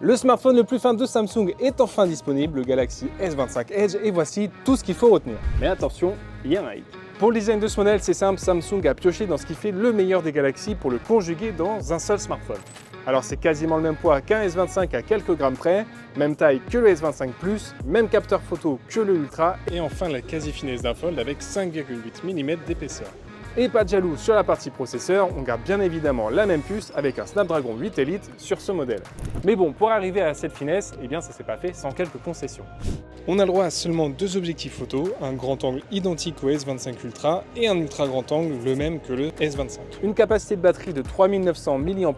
Le smartphone le plus fin de Samsung est enfin disponible, le Galaxy S25 Edge, et voici tout ce qu'il faut retenir. Mais attention, il y a un hic. Pour le design de ce modèle, c'est simple, Samsung a pioché dans ce qui fait le meilleur des Galaxy pour le conjuguer dans un seul smartphone. Alors c'est quasiment le même poids qu'un S25 à quelques grammes près, même taille que le S25 Plus, même capteur photo que le Ultra, et enfin la quasi-finesse d'un Fold avec 5,8 mm d'épaisseur. Et pas de jaloux sur la partie processeur, on garde bien évidemment la même puce avec un Snapdragon 8 Elite sur ce modèle. Mais bon, pour arriver à cette finesse, eh bien ça s'est pas fait sans quelques concessions. On a le droit à seulement deux objectifs photo, un grand angle identique au S25 Ultra et un ultra grand angle, le même que le S25. Une capacité de batterie de 3900 mAh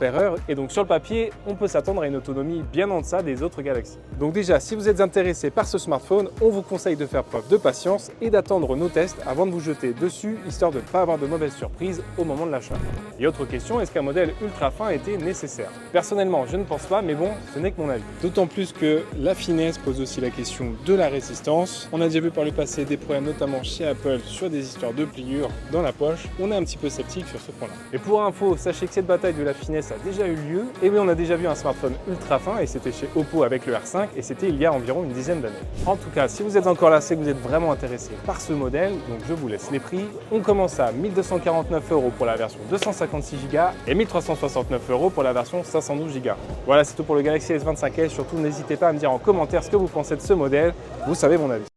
et donc sur le papier, on peut s'attendre à une autonomie bien en deçà des autres Galaxy. Donc déjà, si vous êtes intéressé par ce smartphone, on vous conseille de faire preuve de patience et d'attendre nos tests avant de vous jeter dessus, histoire de ne pas avoir de mauvaise surprise au moment de l'achat. Et autre question, est-ce qu'un modèle ultra fin était nécessaire? Personnellement, je ne pense pas, mais bon, ce n'est que mon avis. D'autant plus que la finesse pose aussi la question de la résistance. On a déjà vu par le passé des problèmes, notamment chez Apple, sur des histoires de pliures dans la poche. On est un petit peu sceptique sur ce point-là. Et pour info, sachez que cette bataille de la finesse a déjà eu lieu. Et oui, on a déjà vu un smartphone ultra fin, et c'était chez Oppo avec le R5, et c'était il y a environ une dizaine d'années. En tout cas, si vous êtes encore là, c'est que vous êtes vraiment intéressé par ce modèle, donc je vous laisse les prix. On commence à 1249 € pour la version 256 Go et 1369 € pour la version 512 Go. Voilà, c'est tout pour le Galaxy S25 Edge. Surtout, n'hésitez pas à me dire en commentaire ce que vous pensez de ce modèle. Vous savez mon avis.